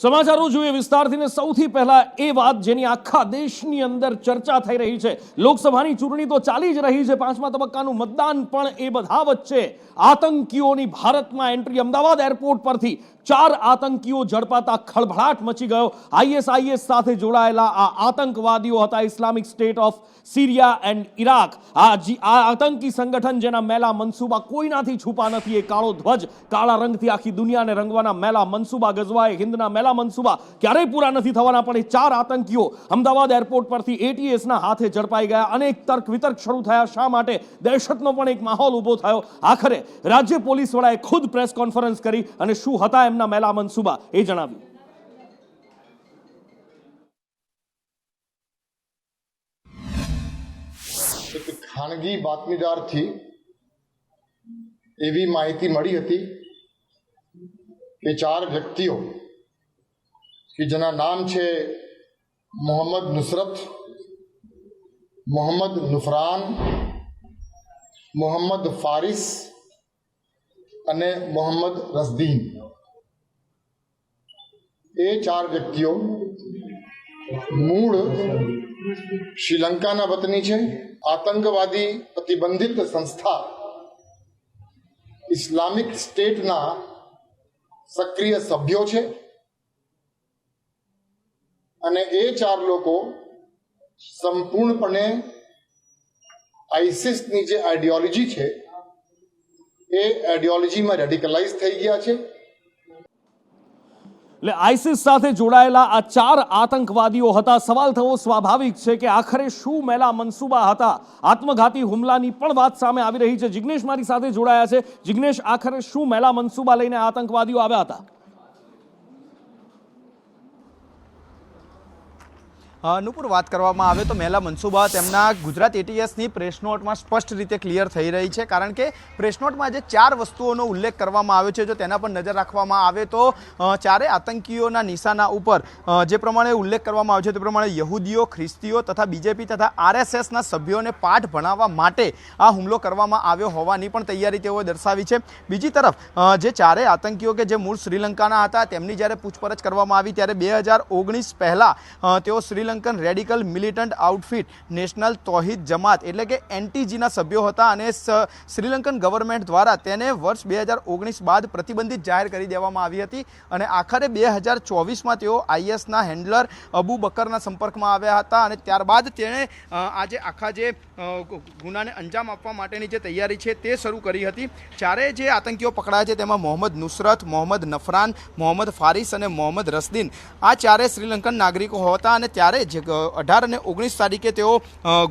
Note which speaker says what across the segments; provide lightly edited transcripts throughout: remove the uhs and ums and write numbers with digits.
Speaker 1: સમાચારો જોઈએ વિસ્તારથી ને સૌથી પહેલા એ વાત જેની આખા દેશની અંદર ચર્ચા થઈ રહી છે। લોકસભાની ચૂંટણી તો ચાલી જ રહી છે, 5મા તબક્કાનું મતદાન પણ એ બધા વચ્ચે આતંકીઓની ભારતમાં એન્ટ્રી। અમદાવાદ એરપોર્ટ પરથી 4 આતંકીઓ ઝડપાતા ખળભળાટ મચી ગયો। આઈએસઆઈએસ સાથે જોડાયેલા આ આતંકવાદીઓ હતા Islamic state of Syria and Iraq. આ આતંકી સંગઠન જેના મેલા મનસૂબા કોઈનાથી છુપા નથી। એ કાળો ધ્વજ કાળા રંગથી આખી દુનિયાને રંગવાના મેલા મનસૂબા ગજવાય હિન્દના મેલા મનસૂબા ક્યારેય પૂરા નથી થવાના। પણ એ 4 આતંકીઓ અમદાવાદ એરપોર્ટ પરથી એટીએસના હાથે ઝડપાઈ ગયા। અનેક તર્ક વિતર્ક શરૂ થયા, શા માટે? દહેશતનો પણ એક માહોલ ઊભો થયો। આખરે રાજ્ય પોલીસ વડાએ ખુદ પ્રેસ કોન્ફરન્સ કરી અને શું હતા એમના મેલા મનસૂબા એ જણાવ્યું।
Speaker 2: એક ખાનગી બાતમીદારથી એવી માહિતી મળી હતી કે 4 વ્યક્તિઓ કે જેના નામ છે મોહમ્મદ નુસરત, મોહમ્મદ નુફરાન, મોહમ્મદ ફારિસ અને મોહમ્મદ રસદીન, એ 4 વ્યક્તિઓ મૂળ શ્રીલંકાના વતની છે। આતંકવાદી પ્રતિબંધિત સંસ્થા ઇસ્લામિક સ્ટેટના સક્રિય સભ્યો છે અને એ 4 લોકો સંપૂર્ણપણે આઈસિસની જે આઈડિયોલોજી છે એ આઈડિયોલોજીમાં રેડિકલાઇઝ થઈ ગયા છે।
Speaker 1: એટલે આઈસિસ સાથે જોડાયેલા આ 4 આતંકવાદીઓ હતા। સવાલ થવો સ્વાભાવિક છે કે આખરે શું મેલા મનસૂબા હતા? આત્મઘાતી હુમલાની પણ વાત સામે આવી રહી છે। જિગ્નેશ મારી સાથે જોડાયા છે। જિગ્નેશ, આખરે શું મેલા મનસૂબા લઈને આતંકવાદીઓ આવ્યા હતા?
Speaker 3: નુપુર, વાત કરવામાં આવે તો મેલા મનસૂબા તેમના ગુજરાત એટીએસની પ્રેસ નોટમાં સ્પષ્ટ રીતે ક્લિયર થઈ રહી છે, કારણ કે પ્રેસ નોટમાં જે 4 વસ્તુઓનો ઉલ્લેખ કરવામાં આવ્યો છે, જો તેના પર નજર રાખવામાં આવે તો 4 આતંકીઓના નિશાના ઉપર જે પ્રમાણે ઉલ્લેખ કરવામાં આવ્યો છે તે પ્રમાણે યહૂદીઓ, ખ્રિસ્તીઓ તથા બીજેપી તથા આરએસએસના સભ્યોને પાઠ ભણાવવા માટે આ હુમલો કરવામાં આવ્યો હોવાની પણ તૈયારી તેઓએ દર્શાવી છે। બીજી તરફ જે 4 આતંકીઓ કે જે મૂળ શ્રીલંકાના હતા તેમની જ્યારે પૂછપરછ કરવામાં આવી ત્યારે 2019 પહેલાં તેઓ Sri Lanka radical મિલિટન્ટ outfit national Thowheeth જમાત એટલે કે એનટીજીના સભ્યો હતા અને શ્રીલંકન ગવર્મેન્ટ દ્વારા તેને વર્ષ 2019 બાદ પ્રતિબંધિત જાહેર કરી દેવામાં આવી હતી અને આખરે 2024માં તેઓ આઈએસના હેન્ડલર અબુ બકરના સંપર્કમાં આવ્યા હતા અને ત્યારબાદ તેણે આજે આખા જે ગુનાને અંજામ આપવા માટેની જે તૈયારી છે તે શરૂ કરી હતી। 4 જે આતંકીઓ પકડાયા છે તેમાં મોહમ્મદ નુસરત, મોહમ્મદ નફરાન, મોહમ્મદ ફારિસ અને મોહમ્મદ રસદીન આ 4 શ્રીલંકન નાગરિકો હતા અને ત્યારે 18 અને 19 તારીખે તેઓ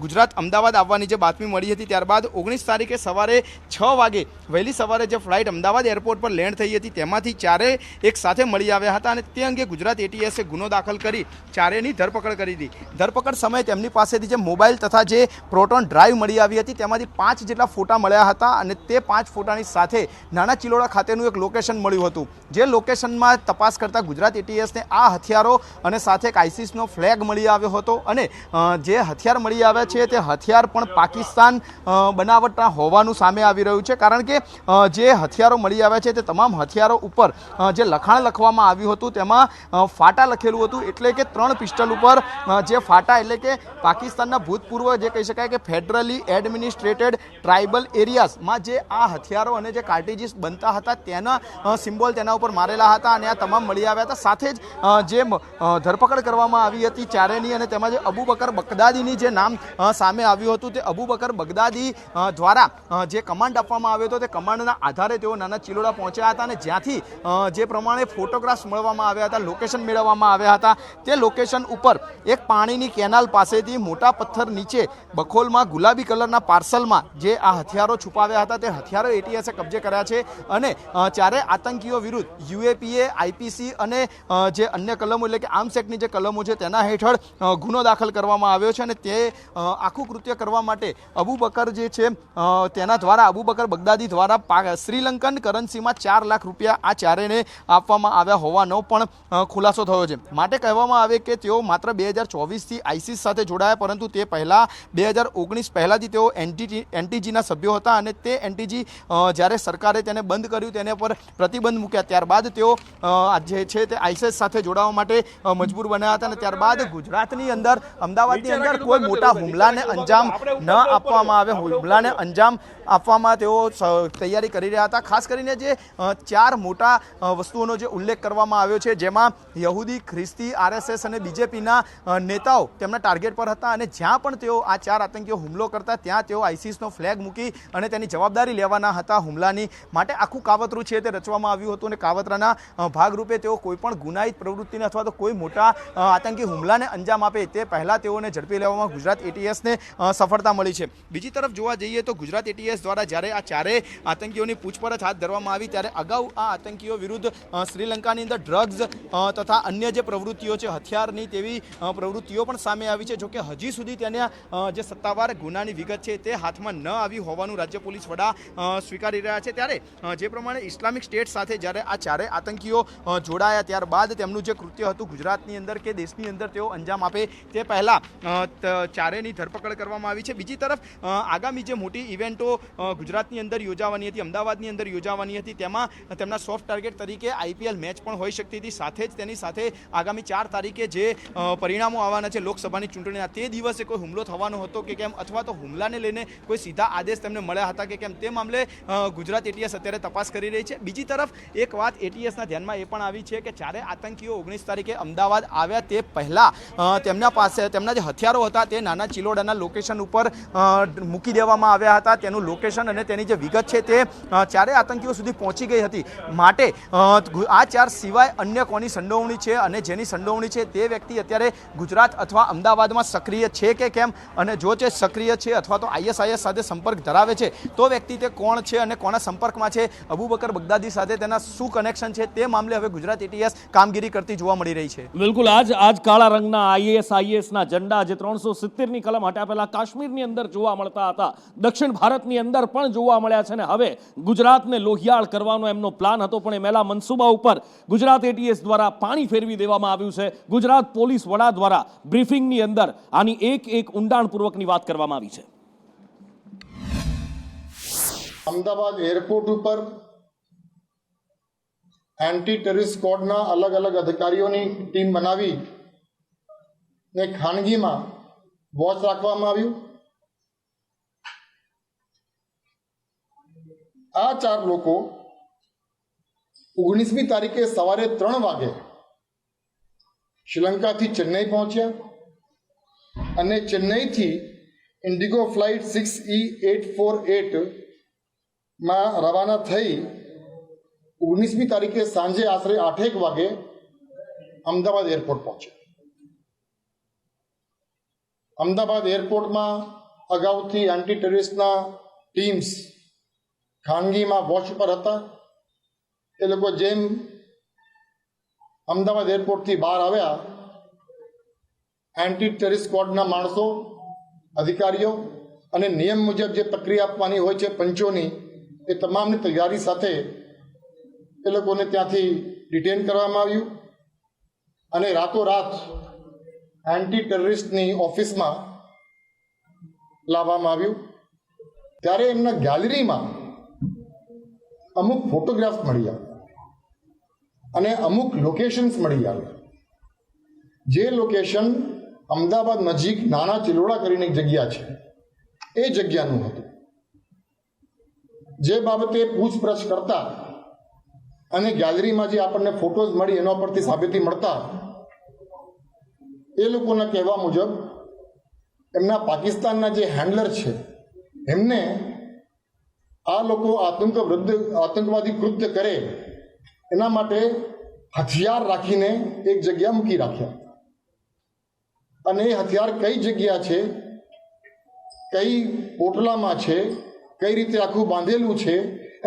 Speaker 3: ગુજરાત અમદાવાદ આવવાની જે બાતમી મળી હતી ત્યારબાદ 19 તારીખે સવારે 6 વાગે વહેલી સવારે જે ફ્લાઇટ અમદાવાદ એરપોર્ટ પર લેન્ડ થઈ હતી તેમાંથી 4 એક સાથે મળી આવ્યા હતા અને તે અંગે ગુજરાત એટીએસે ગુનો દાખલ કરી 4ની ધરપકડ કરી હતી। ધરપકડ સમયે તેમની પાસેથી જે મોબાઈલ તથા જે પ્રોટોન ડ્રાઈવ મળી આવી હતી તેમાંથી 5 જેટલા ફોટા મળ્યા હતા અને તે 5 ફોટાની સાથે નાના ચિલોડા ખાતેનું એક લોકેશન મળ્યું હતું। જે લોકેશનમાં તપાસ કરતા ગુજરાત એટીએસને આ હથિયારો અને સાથે એક આઈસિસનો ફ્લેગ મળી આવ્યો હતો અને જે હથિયાર મળી આવ્યા છે તે હથિયાર પણ પાકિસ્તાન બનાવટના હોવાનું સામે આવી રહ્યું છે, કારણ કે જે હથિયારો મળી આવ્યા છે તે તમામ હથિયારો ઉપર જે લખાણ લખવામાં આવ્યું હતું તેમાં ફાટા લખેલું હતું, એટલે કે 3 પિસ્ટલ ઉપર જે ફાટા એટલે કે પાકિસ્તાનના ભૂતપૂર્વ જે કહી શકાય કે ફેડરલી એડમિનિસ્ટ્રેટેડ ટ્રાઇબલ એરિયાઝમાં જે આ હથિયારો અને જે કાર્ટિજીસ બનતા હતા તેના સિમ્બોલ તેના ઉપર મારેલા હતા અને આ તમામ મળી આવ્યા હતા। સાથે જ જે ધરપકડ કરવામાં આવી હતી 4ની અને તેમાં જે અબુ બકર બગદાદીની જે નામ સામે આવ્યું હતું તે અબુ બકર બગદાદી દ્વારા જે કમાન્ડ આપવામાં આવ્યો હતો તે કમાન્ડના આધારે તેઓ નાના ચિલોડા પહોંચ્યા હતા અને જ્યાંથી જે પ્રમાણે ફોટોગ્રાફ્સ મળવામાં આવ્યા હતા, લોકેશન મેળવવામાં આવ્યા હતા, તે લોકેશન ઉપર એક પાણીની કેનાલ પાસેથી મોટા પથ્થર નીચે બખોલમાં ગુલાબી કલરના પાર્સલમાં જે આ હથિયારો છુપાવ્યા હતા તે હથિયારો એટીએસે કબજે કર્યા છે અને 4 આતંકીઓ વિરુદ્ધ યુએપીએ, આઈપીસી અને જે અન્ય કલમો એટલે કે આર્મ્સ એક્ટની જે કલમો છે તેના હેઠળ ગુનો દાખલ કરવામાં આવ્યો છે અને તે આખું કૃત્ય કરવા માટે અબુ બકર જે છે તેના દ્વારા અબુ બકર બગદાદી દ્વારા શ્રીલંકન કરન્સીમાં 4 લાખ રૂપિયા આ ચારેયને આપવામાં આવ્યા હોવાનો પણ ખુલાસો થયો છે. માટે કહેવામાં આવે કે તેઓ માત્ર 2024થી આઈસીસ સાથે જોડાયા, પરંતુ તે પહેલાં 2019 પહેલાંથી તેઓ એનટીજીના સભ્યો હતા અને તે એનટીજી જ્યારે સરકારે તેને બંધ કર્યું, તેને પર પ્રતિબંધ મૂક્યા, ત્યારબાદ તેઓ જે છે તે આઈસીસ સાથે જોડાવા માટે મજબૂર બન્યા હતા અને ત્યારબાદ ગુજરાતની અંદર અમદાવાદની અંદર કોઈ મોટા હુમલાને અંજામ ન આપવામાં આવે, હુમલાને અંજામ આપવામાં તેઓ તૈયારી કરી રહ્યા હતા. ખાસ કરીને જે 4 મોટા વસ્તુઓનો જે ઉલ્લેખ કરવામાં આવ્યો છે, જેમાં યહૂદી, ખ્રિસ્તી, આરએસએસ અને બીજેપીના નેતાઓ તેમના ટાર્ગેટ પર હતા અને જ્યાં પણ તેઓ આ 4 આતંકીઓ હુમલો કરતા ત્યાં તેઓ આઈસીસનો ફ્લેગ મૂકી અને તેની જવાબદારી લેવાના હતા હુમલાની. માટે આખું કાવતરું છે તે રચવામાં આવ્યું હતું અને કાવતરાના ભાગરૂપે તેઓ કોઈપણ ગુનાહિત પ્રવૃત્તિને અથવા તો કોઈ મોટા આતંકી હુમલાને અંજામ આપે તે પહેલાં તેઓને ઝડપી લેવામાં ગુજરાત એટીએસને સફળતા મળી છે. બીજી તરફ જોવા જઈએ તો ગુજરાત એટીએસ દ્વારા જ્યારે આ 4 આતંકીઓની પૂછપરછ હાથ ધરવામાં આવી ત્યારે અગાઉ આ આતંકીઓ વિરુદ્ધ શ્રીલંકાની અંદર ડ્રગ્સ તથા અન્ય જે પ્રવૃત્તિઓ છે, હથિયારની તેવી પ્રવૃત્તિઓ પણ સામે આવી છે. જોકે હજી સુધી તેના જે સત્તાવાર ગુનાની વિગત છે તે હાથમાં ન આવી હોવાનું રાજ્ય પોલીસ વડા સ્વીકારી રહ્યા છે. ત્યારે જે પ્રમાણે ઇસ્લામિક સ્ટેટ સાથે જ્યારે આ 4 આતંકીઓ જોડાયા ત્યારબાદ તેમનું જે કૃત્ય હતું ગુજરાતની અંદર કે દેશની અંદર તેઓ અંજામ આપે તે પહેલાં 4ની ધરપકડ કરવામાં આવી છે. બીજી તરફ આગામી જે મોટી ઇવેન્ટો ગુજરાતની અંદર યોજાવાની હતી, અમદાવાદની અંદર યોજાવાની હતી, તેમાં તેમના સોફ્ટ ટાર્ગેટ તરીકે આઈપીએલ મેચ પણ હોઈ શકતી હતી. સાથે જ તેની સાથે આગામી 4 તારીખે જે પરિણામો આવવાના છે લોકસભાની ચૂંટણીના, તે દિવસે કોઈ હુમલો થવાનો હતો કે કેમ, અથવા તો હુમલાને લઈને કોઈ સીધા આદેશ તેમને મળ્યા હતા કે કેમ, તે મામલે ગુજરાત એટીએસ અત્યારે તપાસ કરી રહી છે. બીજી તરફ એક વાત એટીએસના ધ્યાનમાં એ પણ આવી છે કે 4 આતંકીઓ 19 તારીખે અમદાવાદ આવ્યા તે પહેલાં તેમના પાસે તેમના જે હથિયારો હતા તે નાના ચિલોડાના લોકેશન ઉપર મૂકી દેવામાં આવ્યા હતા. તેનું લોકેશન અને તેની જે વિગત છે તે 4 આતંકીઓ સુધી પહોંચી ગઈ હતી. માટે આ 4 સિવાય અન્ય કોની સંડોવણી છે અને જેની સંડોવણી છે તે વ્યક્તિ અત્યારે ગુજરાત અથવા અમદાવાદમાં સક્રિય છે કે કેમ, અને જો તે સક્રિય છે અથવા તો આઈએસઆઈએસ સાથે સંપર્ક ધરાવે છે તો વ્યક્તિ તે કોણ છે અને કોના સંપર્કમાં છે, અબુ બકર બગદાદી સાથે તેના શું કનેક્શન છે, તે મામલે હવે ગુજરાત એટીએસ કામગીરી કરતી જોવા મળી રહી છે.
Speaker 1: બિલકુલ આજ કાળા રંગના આઈએસઆઈએસના ઝંડા જે 370ની કલમ હટ્યા પહેલા કાશ્મીરની અંદર જોવા મળતા હતા, દક્ષિણ ભારતની અંદર પણ જોવા મળ્યા છે અને હવે ગુજરાતને લોહિયાળ કરવાનો એમનો પ્લાન હતો, પણ એ મેલા મનસુબા ઉપર ગુજરાત એટીએસ દ્વારા પાણી ફેરવી દેવામાં આવ્યું છે. ગુજરાત પોલીસ વડા દ્વારા બ્રીફિંગની અંદર આની એક ઊંડાણપૂર્વકની વાત કરવામાં આવી છે.
Speaker 2: અમદાવાદ એરપોર્ટ ઉપર એન્ટી ટેરરિસ્ટ સ્ક્વોડના અલગ અલગ અધિકારીઓની ટીમ બનાવી ને ખાનગીમાં વોચ રાખવામાં આવ્યું. આ 4 લોકો 19મી તારીખે સવારે 3 વાગે શ્રીલંકાથી ચેન્નઈ પહોંચ્યા અને ચેન્નઈથી ઇન્ડિગો ફ્લાઇટ 6E848 માં રવાના થઈ 19મી તારીખે સાંજે આશરે 8 વાગે અમદાવાદ એરપોર્ટ પહોંચ્યા. અમદાવાદ એરપોર્ટમાં અગાઉથી એન્ટી ટેરરિસ્ટના ટીમ્સ ખાનગીમાં વોચ ઉપર હતા. એ લોકો જેમ અમદાવાદ એરપોર્ટથી બહાર આવ્યા, એન્ટી ટેરરિસ્ટ સ્ક્વોડના માણસો, અધિકારીઓ અને નિયમ મુજબ જે પ્રક્રિયા આપવાની હોય છે પંચોની, એ તમામની તૈયારી સાથે એ લોકોને ત્યાંથી ડિટેન કરવામાં આવ્યું અને રાતોરાત એન્ટી ટેરરિસ્ટની ઓફિસમાં લાવવામાં આવ્યું. ત્યારે એમના ગેલેરીમાં અમુક ફોટોગ્રાફ્સ મળી આવ્યા અને અમુક લોકેશન્સ મળી આવ્યા. જે લોકેશન અમદાવાદ નજીક નાના ચિલોડા કરીને એક જગ્યા છે, એ જગ્યાનું હતું. જે બાબતે પૂછપરછ કરતા અને ગેલેરીમાં જે આપણને ફોટોઝ મળી એના પરથી સાબિતી મળતા એ લોકોના કહેવા મુજબ એમના પાકિસ્તાનના જે હેન્ડલર છે એમને આ લોકો આતંકવાદી કૃત્ય કરે એના માટે હથિયાર રાખીને એક જગ્યા મૂકી રાખ્યા. અને એ હથિયાર કઈ જગ્યા છે, કઈ પોટલામાં છે, કઈ રીતે આખું બાંધેલું છે,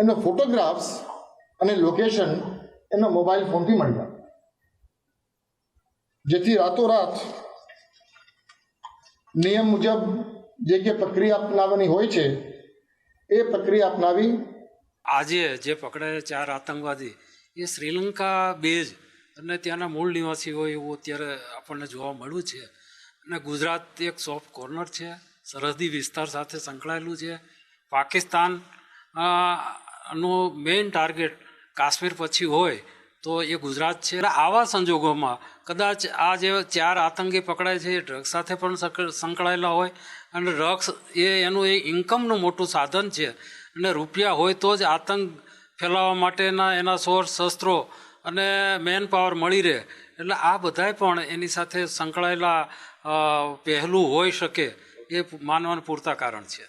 Speaker 2: એનો ફોટોગ્રાફ્સ અને લોકેશન એના મોબાઈલ ફોનથી મળ્યા. જેથી રાતોરાત નિયમ મુજબ જે કે પ્રક્રિયા અપનાવવાની હોય છે એ પ્રક્રિયા અપનાવી
Speaker 4: આજે જે પકડાયા 4 આતંકવાદી એ શ્રીલંકા બેઝ અને ત્યાંના મૂળ નિવાસી હોય એવું અત્યારે આપણને જોવા મળ્યું છે. અને ગુજરાત એક સોફ્ટ કોર્નર છે, સરહદી વિસ્તાર સાથે સંકળાયેલું છે. પાકિસ્તાન નો મેઇન ટાર્ગેટ કાશ્મીર પછી હોય તો એ ગુજરાત છે. આવા સંજોગોમાં કદાચ આ જે 4 આતંકી પકડાય છે એ ડ્રગ્સ સાથે પણ સંકળાયેલા હોય અને ડ્રગ્સ એનું એ ઇન્કમનું મોટું સાધન છે અને રૂપિયા હોય તો જ આતંક ફેલાવવા માટેના એના સોર્સ, શસ્ત્રો અને મેન પાવર મળી રહે. એટલે આ બધાય પણ એની સાથે સંકળાયેલા પહેલું હોઈ શકે એ માનવાનું પૂરતા કારણ છે.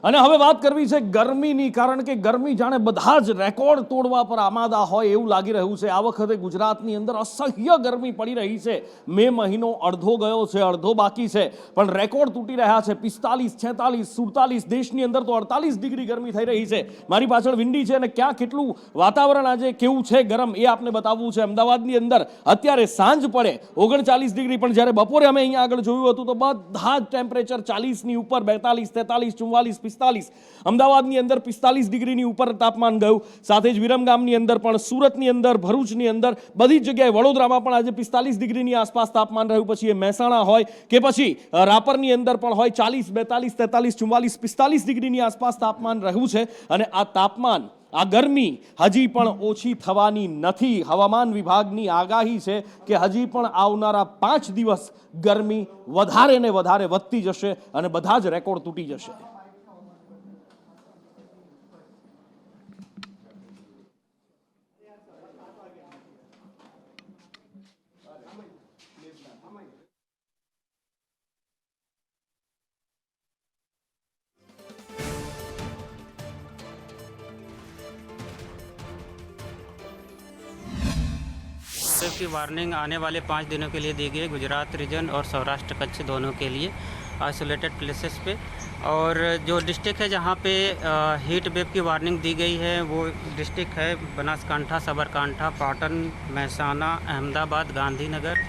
Speaker 1: અને હવે વાત કરવી છે ગરમીની, કારણ કે ગરમી જાણે બધા જ રેકોર્ડ તોડવા પર આમાદા હોય એવું લાગી રહ્યું છે. આ વખતે ગુજરાતની અંદર અસહ્ય ગરમી પડી રહી છે. મે મહિનો અડધો ગયો છે, અડધો બાકી છે, પણ રેકોર્ડ તૂટી રહ્યા છે. 45, 46, 47, દેશની અંદર તો 48 ડિગ્રી ગરમી થઈ રહી છે. મારી પાછળ વિંડી છે અને ક્યાં કેટલું વાતાવરણ આજે કેવું છે ગરમ એ આપને બતાવવું છે. અમદાવાદની અંદર અત્યારે સાંજ પડે 39 ડિગ્રી, પણ જ્યારે બપોરે અમે અહીંયા આગળ જોયું હતું તો બધા જ ટેમ્પરેચર 40ની ઉપર, 42, 43, 44, 45. અમદાવાદની અંદર 45 ડિગ્રીની ઉપર તાપમાન ગયું. સાથે જ વિરમગામની અંદર પણ, સુરતની અંદર, ભરૂચની અંદર, બધી જ જગ્યાએ, વડોદરામાં પણ આજે 45 ડિગ્રીની આસપાસ તાપમાન રહ્યું. પછી એ મહેસાણા હોય કે પછી રાપરની અંદર પણ હોય 40, 42, 43, 44, 45 ડિગ્રીની આસપાસ તાપમાન રહ્યું છે. અને આ તાપમાન, આ ગરમી હજી પણ ઓછી થવાની નથી. હવામાન વિભાગની આગાહી છે કે હજી પણ આવનારા 5 દિવસ ગરમી વધારે ને વધારે વધતી જશે અને બધા જ રેકોર્ડ તૂટી જશે.
Speaker 5: की वार्निंग आने वाले 5 दिनों के लिए दी गई है गुजरात रीजन और सौराष्ट्र कच्छ दोनों के लिए आइसोलेटेड प्लेसेस पे. और जो डिस्ट्रिक्ट है जहाँ पे हीट वेव की वार्निंग दी गई है वो डिस्ट्रिक्ट है बनासकांठा, साबरकांठा, पाटन, महसाना, अहमदाबाद, गांधीनगर,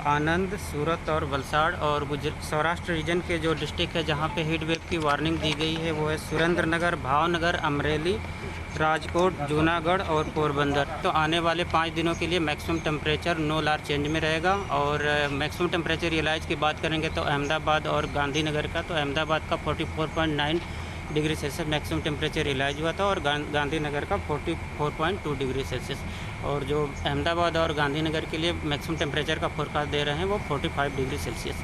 Speaker 5: आनंद, सूरत और वलसाड़. और सौराष्ट्र रीजन के जो डिस्ट्रिक्ट है जहाँ पे हीट वेव की वार्निंग दी गई है वो है सुरेंद्रनगर, भावनगर, अमरेली, राजकोट, जूनागढ़ और पोरबंदर. तो आने वाले 5 दिनों के लिए मैक्सिमम टेम्परेचर नो लार चेंज में रहेगा. और मैक्सिमम टेम्परेचर रियलाइज की बात करेंगे तो अहमदाबाद और गांधीनगर का, तो अहमदाबाद का 44.9 degree Celsius maximum temperature realize हुआ था और गांधीनगर का 44.2 डिग्री सेल्सियस. और जो अहमदाबाद और गांधीनगर के लिए मैक्सिमम टेम्परेचर का फोरकास्ट दे रहे हैं वो 45 डिग्री सेल्सियस.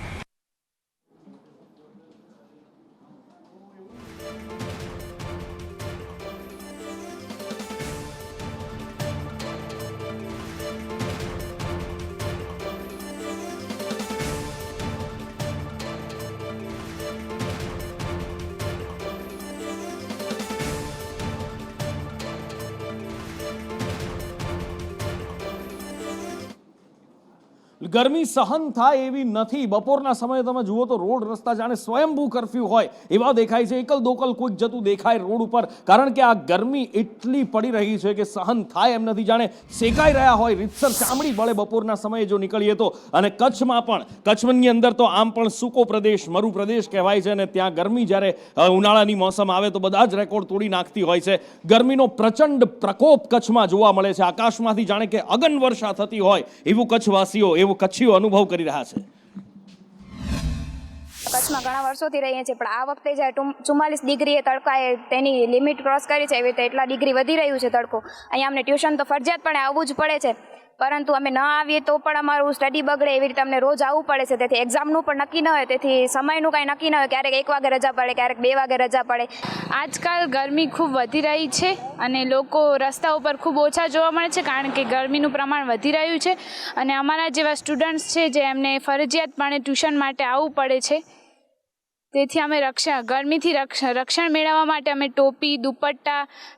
Speaker 1: ગરમી સહન થાય એવી નથી. બપોરના સમયે તમે જુઓ તો રોડ રસ્તા જાણે સ્વયંભૂ કર્ફ્યુ હોય એવા દેખાય છે. એકલ દોકલ કોઈક જતું દેખાય રોડ ઉપર, કારણ કે આ ગરમી એટલી પડી રહી છે કે સહન થાય એમ નથી. જાણે શેકાઈ રહ્યા હોય, રીતસર ચામડી બળે બપોરના સમયે જો નીકળીએ તો. અને કચ્છમાં પણ, કચ્છની અંદર તો આમ પણ સૂકો પ્રદેશ, મરુ પ્રદેશ કહેવાય છે, અને ત્યાં ગરમી જ્યારે ઉનાળાની મોસમ આવે તો બધા જ રેકોર્ડ તોડી નાખતી હોય છે. ગરમીનો પ્રચંડ પ્રકોપ કચ્છમાં જોવા મળે છે. આકાશમાંથી જાણે કે અગન વર્ષા થતી હોય એવું કચ્છવાસીઓ, એવું કચ્છીઓ અનુભવ કરી રહ્યા છે.
Speaker 6: કચ્છમાં ઘણા વર્ષોથી રહીએ છીએ, પણ આ વખતે જે 44 ડિગ્રીએ તડકાએ તેની લિમિટ ક્રોસ કરી છે, એવી રીતે એટલા ડિગ્રી વધી રહ્યું છે તડકો. અહીંયા અમને ટ્યુશન તો ફરજિયાતપણે આવવું જ પડે છે, પરંતુ અમે ન આવીએ તો પણ અમારું સ્ટડી બગડે એવી રીતે અમને રોજ આવવું પડે છે. તેથી એક્ઝામનું પણ નક્કી ન હોય, તેથી સમયનું કાંઈ નક્કી ન હોય. ક્યારેક 1 વાગે રજા પડે, ક્યારેક 2 વાગે રજા પડે.
Speaker 7: આજકાલ ગરમી ખૂબ વધી રહી છે અને લોકો રસ્તા ઉપર ખૂબ ઓછા જોવા મળે છે, કારણ કે ગરમીનું પ્રમાણ વધી રહ્યું છે. અને અમારા જેવા સ્ટુડન્ટ્સ છે જે એમને ફરજિયાતપણે ટ્યુશન માટે આવવું પડે છે. તેથી અમે ગરમીથી રક્ષણ મેળવવા માટે અમે ટોપી, દુપટ્ટા,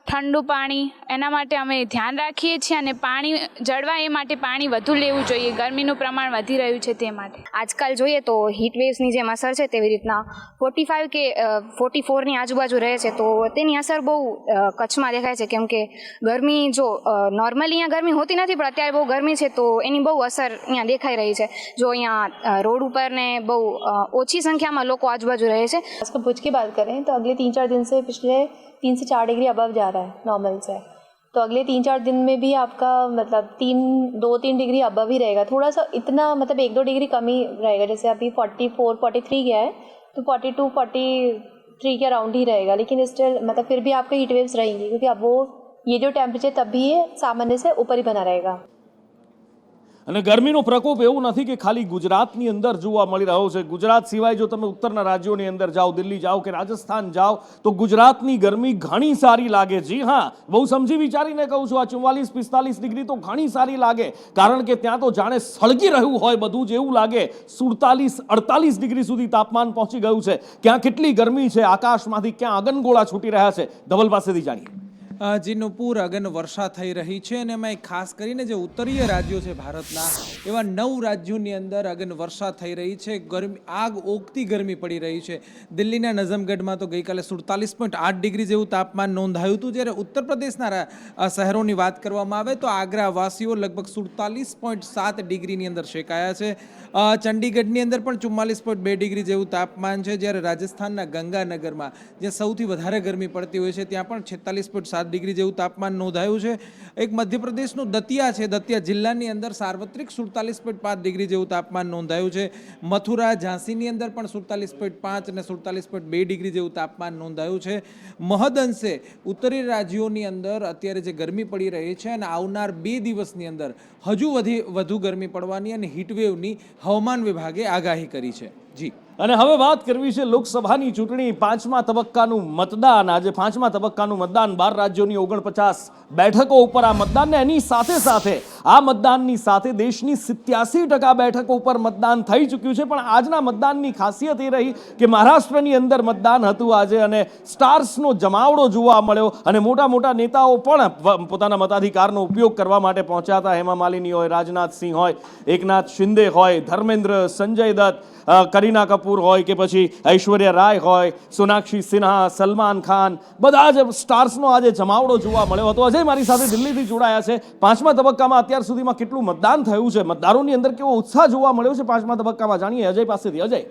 Speaker 7: ઠંડુ પાણી એના માટે અમે ધ્યાન રાખીએ છીએ અને પાણી જળવાય એ માટે પાણી વધુ લેવું જોઈએ. ગરમીનું પ્રમાણ વધી રહ્યું છે તે માટે.
Speaker 6: આજકાલ જોઈએ તો હીટ વેવ્સની જેમ અસર છે તેવી રીતના 45 કે 44ની આજુબાજુ રહે છે, તો તેની અસર બહુ કચ્છમાં દેખાય છે. કેમ કે ગરમી જો નોર્મલી અહીંયા ગરમી હોતી નથી, પણ અત્યારે બહુ ગરમી છે તો એની બહુ અસર અહીંયા દેખાઈ રહી છે. જો અહીંયા રોડ ઉપર ને બહુ ઓછી સંખ્યામાં લોકો આજુબાજુ रहे हैं.
Speaker 8: इसको भुज की बात करें तो अगले 3-4 दिन से पिछले 3 से 4 डिग्री अबव जा रहा है नॉर्मल से, तो अगले 3-4 दिन में भी आपका मतलब 2-3 डिग्री अबव ही रहेगा. थोड़ा सा इतना मतलब 1-2 डिग्री कम ही रहेगा. जैसे अभी 44-43 गया है तो 42-43 के अराउंड ही रहेगा, लेकिन स्टिल मतलब फिर भी आपके हीट वेव्स रहेंगी, क्योंकि अब वो ये जो टेम्परेचर तब भी है सामान्य से ऊपर ही बना रहेगा.
Speaker 1: અને ગરમીનો પ્રકોપ એવું નથી કે ખાલી ગુજરાતની અંદર જોવા મળી રહ્યો છે. ગુજરાત સિવાય જો તમે ઉત્તરના રાજ્યોની અંદર જાઓ, દિલ્હી જાઓ કે રાજસ્થાન જાઓ, તો ગુજરાતની ગરમી ઘણી સારી લાગે. જી હા, બહુ સમજી વિચારીને કહું છું. આ 44-45 ડિગ્રી તો ઘણી સારી લાગે, કારણ કે ત્યાં તો જાણે સળગી રહ્યું હોય બધું જ એવું લાગે. 47-48 ડિગ્રી સુધી તાપમાન પહોંચી ગયું છે. ક્યાં કેટલી ગરમી છે, આકાશમાંથી ક્યાં અગનગોળા છૂટી રહ્યા છે, ધવલ પાસેથી જાણીએ.
Speaker 9: જી નુપુર, અગન વર્ષા થઈ રહી છે અને એમાં ખાસ કરીને જે ઉત્તરીય રાજ્યો છે ભારતના, એવા 9 રાજ્યોની અંદર અગન વર્ષા થઈ રહી છે. ગરમી આગ ઓગતી ગરમી પડી રહી છે. દિલ્હીના નઝમગઢમાં તો ગઈકાલે 47.8 ડિગ્રી જેવું તાપમાન નોંધાયું હતું. જ્યારે ઉત્તર પ્રદેશના શહેરોની વાત કરવામાં આવે તો આગ્રાવાસીઓ લગભગ 47.7 ડિગ્રીની અંદર શેકાયા છે. ચંડીગઢની અંદર પણ 44.2 ડિગ્રી જેવું તાપમાન છે. જ્યારે રાજસ્થાનના ગંગાનગરમાં જ્યાં સૌથી વધારે ગરમી પડતી હોય છે ત્યાં પણ 46.7 ડિગ્રી જેવું તાપમાન નોંધાયું છે. એક મધ્યપ્રદેશનું દતિયા છે, દતિયા જિલ્લાની અંદર સાર્વત્રિક 47.5 ડિગ્રી જેવું તાપમાન નોંધાયું છે. મથુરા, ઝાંસીની અંદર પણ 47.5 અને 47.2 ડિગ્રી જેવું તાપમાન નોંધાયું છે. મહદઅંશે ઉત્તરીય રાજ્યોની અંદર અત્યારે જે ગરમી પડી રહી છે અને આવનાર 2 દિવસની અંદર હજુ વધુ ગરમી પડવાની અને હીટવેવની હવામાન વિભાગે આગાહી કરી છે. જી,
Speaker 1: અને હવે વાત કરવી છે લોકસભાની ચૂંટણી, 5મા તબક્કાનું મતદાન. આજે 5મા તબક્કાનું મતદાન 12 રાજ્યોની 49 બેઠકો ઉપર આ મતદાન, એની સાથે સાથે આ મતદાનની સાથે દેશની 87% બેઠકો ઉપર મતદાન થઈ ચૂક્યું છે. પણ આજના મતદાનની ખાસિયત એ રહી કે મહારાષ્ટ્રની અંદર મતદાન હતું આજે, અને સ્ટાર્સનો જમાવડો જોવા મળ્યો અને મોટા મોટા નેતાઓ પણ પોતાના મતાધિકારનો ઉપયોગ કરવા માટે પહોંચ્યા હતા. હેમા માલિની હોય, રાજનાથ સિંહ હોય, એકનાથ શિંદે હોય, ધર્મેન્દ્ર, સંજય દત્ત, કરીના કપૂર હોય કે પછી ઐશ્વર્યા રાય હોય, સોનાક્ષી સિન્હા, સલમાન ખાન, બધા જ સ્ટાર્સનો આજે જમાવડો જોવા મળ્યો હતો. અજય મારી સાથે દિલ્હીથી જોડાયા છે. 5મા તબક્કામાં અત્યાર સુધીમાં કેટલું મતદાન થયું છે, મતદારોની અંદર કેવો ઉત્સાહ જોવા મળ્યો છે 5મા તબક્કામાં, જાણીએ અજય પાસેથી. અજય,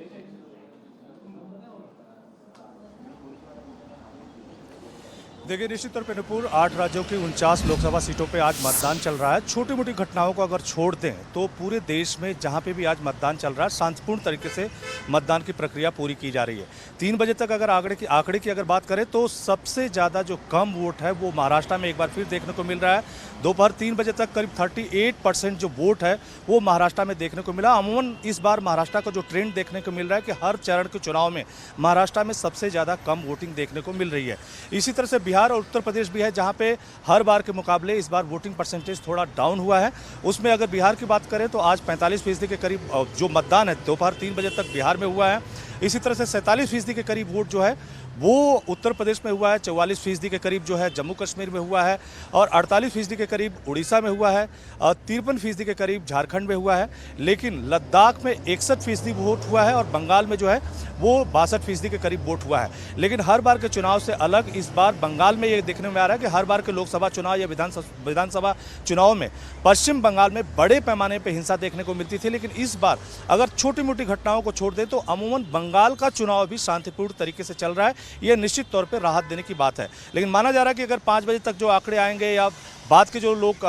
Speaker 10: देखिए, निश्चित तौर पर नुपुर 8 राज्यों की 49 लोकसभा सीटों पे आज मतदान चल रहा है. छोटी मोटी घटनाओं को अगर छोड़ दें तो पूरे देश में जहां पे भी आज मतदान चल रहा है शांतिपूर्ण तरीके से मतदान की प्रक्रिया पूरी की जा रही है. 3 बजे तक अगर आंकड़े की अगर बात करें तो सबसे ज़्यादा जो कम वोट है वो महाराष्ट्र में एक बार फिर देखने को मिल रहा है. दोपहर 3 बजे तक करीब 38% जो वोट है वो महाराष्ट्र में देखने को मिला. अमूमन इस बार महाराष्ट्र का जो ट्रेंड देखने को मिल रहा है कि हर चरण के चुनाव में महाराष्ट्र में सबसे ज़्यादा कम वोटिंग देखने को मिल रही है. इसी तरह से बिहार और उत्तर प्रदेश भी है जहां पे हर बार के मुकाबले इस बार वोटिंग परसेंटेज थोड़ा डाउन हुआ है. उसमें अगर बिहार की बात करें तो आज 45% के करीब जो मतदान है दोपहर 3 बजे तक बिहार में हुआ है. इसी तरह से 47% के करीब वोट जो है वो उत्तर प्रदेश में हुआ है. 44% के करीब जो है जम्मू कश्मीर में हुआ है और 48% के करीब उड़ीसा में हुआ है और 53% के करीब झारखंड में हुआ है. लेकिन लद्दाख में 61% वोट हुआ है और बंगाल में जो है वो 62% के करीब वोट हुआ है. लेकिन हर बार के चुनाव से अलग इस बार बंगाल में ये देखने में आ रहा है कि हर बार के लोकसभा चुनाव या विधानसभा चुनाव में पश्चिम बंगाल में बड़े पैमाने पर हिंसा देखने को मिलती थी. लेकिन इस बार अगर छोटी मोटी घटनाओं को छोड़ दें तो अमूमन बंगाल का चुनाव भी शांतिपूर्ण तरीके से चल रहा है. यह निश्चित तौर पर राहत देने की बात है. लेकिन माना जा रहा है कि अगर 5 बजे तक जो आंकड़े आएंगे या बाद के जो लोग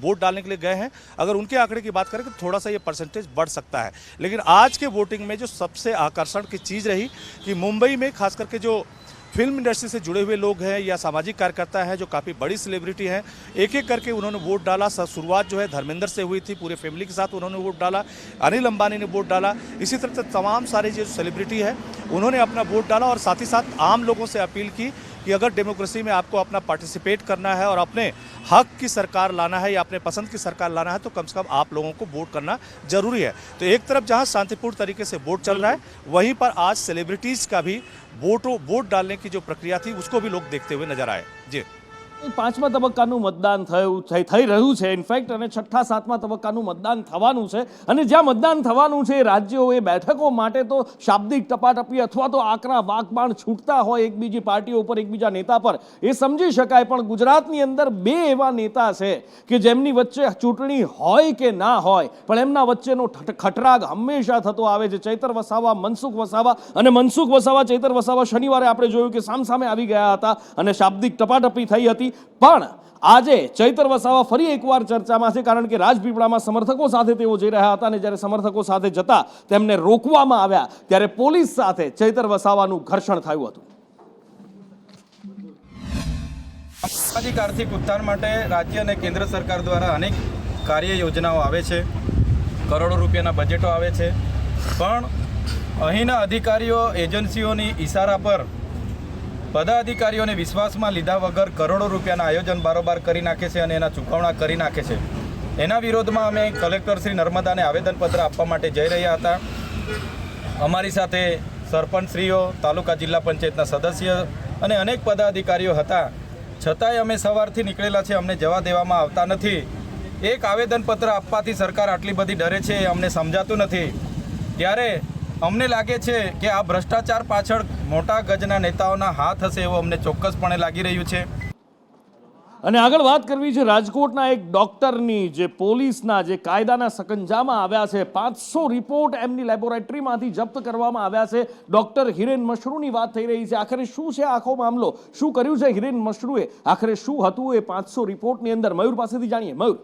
Speaker 10: वोट डालने के लिए गए हैं अगर उनके आंकड़े की बात करें तो थोड़ा सा ये परसेंटेज बढ़ सकता है. लेकिन आज के वोटिंग में जो सबसे आकर्षण की चीज़ रही कि मुंबई में खास करके जो फिल्म इंडस्ट्री से जुड़े हुए लोग हैं या सामाजिक कार्यकर्ता हैं जो काफ़ी बड़ी सेलिब्रिटी हैं, एक एक करके उन्होंने वोट डाला. शुरुआत जो है धर्मेंद्र से हुई थी, पूरे फैमिली के साथ उन्होंने वोट डाला. अनिल अंबानी ने वोट डाला. इसी तरह से तमाम सारे जो सेलिब्रिटी है उन्होंने अपना वोट डाला और साथ ही साथ आम लोगों से अपील की कि अगर डेमोक्रेसी में आपको अपना पार्टिसिपेट करना है और अपने हक की सरकार लाना है या अपने पसंद की सरकार लाना है तो कम से कम आप लोगों को वोट करना जरूरी है। तो एक तरफ जहां शांतिपूर्ण तरीके से वोट चल रहा है, वहीं पर आज सेलिब्रिटीज़ का भी वोट डालने की जो प्रक्रिया थी उसको भी लोग देखते हुए नजर आए। जी,
Speaker 1: પાંચમા તબક્કાનું મતદાન થઈ રહ્યું છે ઇનફેક્ટ, અને છઠ્ઠા સાતમા તબક્કાનું મતદાન થવાનું છે, અને જ્યાં મતદાન થવાનું છે એ રાજ્યો એ બેઠકો માટે તો શાબ્દિક ટપાટપી અથવા તો આકરા વાકબાણ છૂટતા હોય એકબીજી પાર્ટીઓ ઉપર, એકબીજા નેતા પર, એ સમજી શકાય, પણ ગુજરાતની અંદર બે એવા નેતા છે કે જેમની વચ્ચે ચૂંટણી હોય કે ના હોય પણ એમના વચ્ચેનો ખટરાગ હંમેશા થતો આવે છે, ચૈતર વસાવા, મનસુખ વસાવા, અને મનસુખ વસાવા, ચૈતર વસાવા શનિવારે આપણે જોયું કે સામસામે આવી ગયા હતા અને શાબ્દિક ટપાટપી થઈ હતી, પણ આજે ચૈતર વસાવા ફરી એકવાર ચર્ચામાં છે, કારણ કે રાજપીપળામાં સમર્થકો સાથે તેઓ જઈ રહ્યા હતા અને જ્યારે સમર્થકો સાથે જતા તેમને રોકવામાં આવ્યા ત્યારે પોલીસ સાથે ચૈતર વસાવાનું ઘર્ષણ થયું હતું।
Speaker 11: સામાજિક આર્થિક ઉત્થાન માટે રાજ્ય અને કેન્દ્ર સરકાર દ્વારા અનેક કાર્ય યોજનાઓ આવે છે, કરોડો રૂપિયાના બજેટો આવે છે, પણ અહીંના અધિકારીઓ એજન્સીઓની ઇશારા પર પદાધિકારીઓને વિશ્વાસમાં લીધા વગર કરોડો રૂપિયાના આયોજન બારોબાર કરી નાખે છે અને એના ચૂકવણા કરી નાખે છે। એના વિરોધમાં અમે કલેક્ટર શ્રી નર્મદાને આવેદનપત્ર આપવા માટે જઈ રહ્યા હતા। અમારી સાથે સરપંચશ્રીઓ, તાલુકા જિલ્લા પંચાયતના સદસ્ય અને અનેક પદાધિકારીઓ હતા, છતાંય અમે સવારથી નીકળેલા છે, અમને જવા દેવામાં આવતા નથી। એક આવેદનપત્ર આપવાથી સરકાર આટલી બધી ડરે છે એ અમને સમજાતું નથી। ત્યારે અમને લાગે છે કે આ ભ્રષ્ટાચાર પાછળ મોટા ગજના નેતાઓના હાથ હશે એવું અમને ચોક્કસપણે લાગી રહ્યું છે।
Speaker 1: અને આગળ વાત કરવી છે રાજકોટના એક ડોક્ટરની, જે પોલીસના જે કાયદાના સકંજામાં આવ્યા છે, 500 રિપોર્ટ એમની લેબોરેટરીમાંથી જપ્ત કરવામાં આવ્યા છે। ડોક્ટર હિરેન મશરૂની વાત થઈ રહી છે। આખરે શું છે આખો મામલો, શું કર્યું છે હિરેન મશરૂએ, આખરે શું હતું એ 500 રિપોર્ટની અંદર? મયુર પાસેથી જાણીએ। મયુર,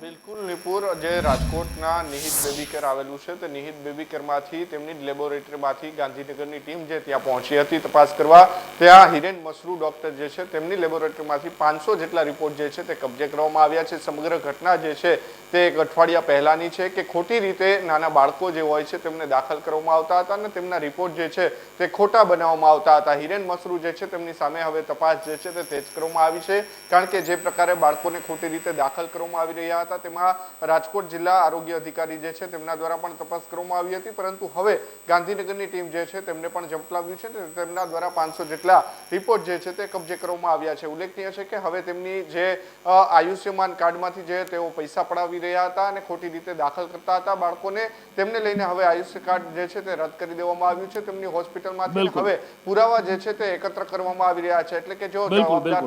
Speaker 12: બિલકુલ નિપુર, જે રાજકોટના નિહિત બેબી કેર આવેલું છે તે નિહિત બેબી કેરમાંથી તેમની લેબોરેટરીમાંથી ગાંધીનગરની ટીમ જે ત્યાં પહોંચી હતી તપાસ કરવા, ત્યાં હિરેન મશરૂ ડોક્ટર જે છે તેમની લેબોરેટરીમાંથી 500 જેટલા રિપોર્ટ જે છે તે કબજે કરવામાં આવ્યા છે। સમગ્ર ઘટના જે છે તે એક અઠવાડિયા પહેલાની છે કે ખોટી રીતે નાના બાળકો જે હોય છે તેમને દાખલ કરવામાં આવતા હતા અને તેમના રિપોર્ટ જે છે તે ખોટા બનાવવામાં આવતા હતા। હિરેન મશરૂ જે છે તેમની સામે હવે તપાસ જે છે તે તેજ કરવામાં આવી છે, કારણ કે જે પ્રકારે બાળકોને ખોટી રીતે દાખલ કરવામાં આવી રહ્યા હતા તેમાં રાજકોટ જિલ્લા આરોગ્ય અધિકારી જે છે તેમના દ્વારા પણ તપાસ કરવામાં આવી હતી, પરંતુ હવે ગાંધીનગરની ટીમ જે છે તેમને પણ ઝંપલાવ્યું છે, તેમના દ્વારા 500 જેટલા રિપોર્ટ જે છે તે કબજે કરવામાં આવ્યા છે। ઉલ્લેખનીય છે કે હવે તેમની જે આયુષ્યમાન કાર્ડમાંથી જે તેઓ પૈસા પડાવી રહ્યા હતા અને ખોટી રીતે દાખલ કરતા હતા બાળકોને, તેમને લઈને હવે આયુષ્ય કાર્ડ જે છે તે રદ કરી દેવામાં આવ્યું છે। તેમની હોસ્પિટલમાંથી હવે પુરાવા જે છે તે એકત્ર કરવામાં આવી રહ્યા છે, એટલે કે જો જવાબદાર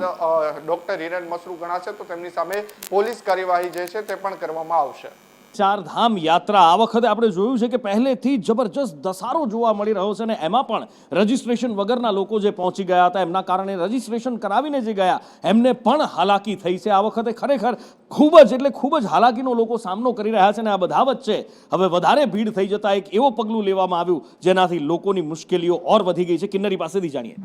Speaker 12: ડોક્ટર હિરેન મશરૂ ગણાશે તો તેમની સામે પોલીસ કાર્યવાહી જે છે તે પણ કરવામાં આવશે।
Speaker 1: ચારધામ યાત્રા આ વખતે આપણે જોયું છે કે પહેલેથી જબરજસ્ત ધસારો જોવા મળી રહ્યો છે, અને એમાં પણ રજીસ્ટ્રેશન વગરના લોકો જે પહોંચી ગયા હતા એમના કારણે રજીસ્ટ્રેશન કરાવીને જે ગયા એમને પણ હાલાકી થઈ છે। આ વખતે ખરેખર ખૂબ જ હાલાકીનો લોકો સામનો કરી રહ્યા છે, અને આ બધા વચ્ચે હવે વધારે ભીડ થઈ જતા એક એવો પગલું લેવામાં આવ્યું જેનાથી લોકોની મુશ્કેલીઓ ઓર વધી ગઈ છે। કિન્નરી પાસેથી જાણીએ।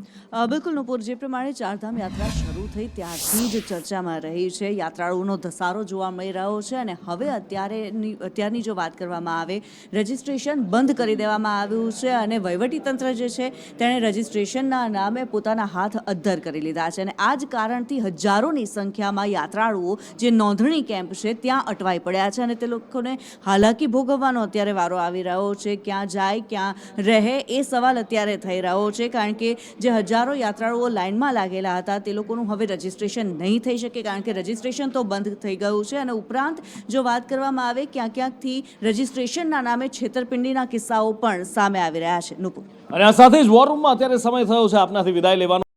Speaker 13: બિલકુલ નુપુર, જે પ્રમાણે ચારધામ યાત્રા શરૂ થઈ ત્યારથી જ ચર્ચામાં રહી છે, યાત્રાળુઓનો ધસારો જોવા મળી રહ્યો છે, અને હવે અત્યારની જો વાત કરવામાં આવે, રજિસ્ટ્રેશન બંધ કરી દેવામાં આવ્યું છે અને વહીવટીતંત્ર જે છે તેણે રજિસ્ટ્રેશનના નામે પોતાના હાથ અદ્ધર કરી લીધા છે, અને આ જ કારણથી હજારોની સંખ્યામાં યાત્રાળુઓ જે નોંધણી કેમ્પ છે ત્યાં અટવાઈ પડ્યા છે, અને તે લોકોને હાલાકી ભોગવવાનો અત્યારે વારો આવી રહ્યો છે। ક્યાં જાય, ક્યાં રહે, એ સવાલ અત્યારે થઈ રહ્યો છે, કારણ કે જે હજારો યાત્રાળુઓ લાઇનમાં લાગેલા હતા તે લોકોનું હવે રજિસ્ટ્રેશન નહીં થઈ શકે, કારણ કે રજિસ્ટ્રેશન તો બંધ થઈ ગયું છે, અને ઉપરાંત જો વાત કરવામાં આવે ક્યાંકથી રજિસ્ટ્રેશનના નામે છેતરપિંડીના કિસ્સાઓ પણ સામે આવી રહ્યા છે। નુપુર,
Speaker 1: અને આ સાથે જ વોર રૂમમાં અત્યારે સમય થયો છે આપનાથી વિદાય લેવાનો।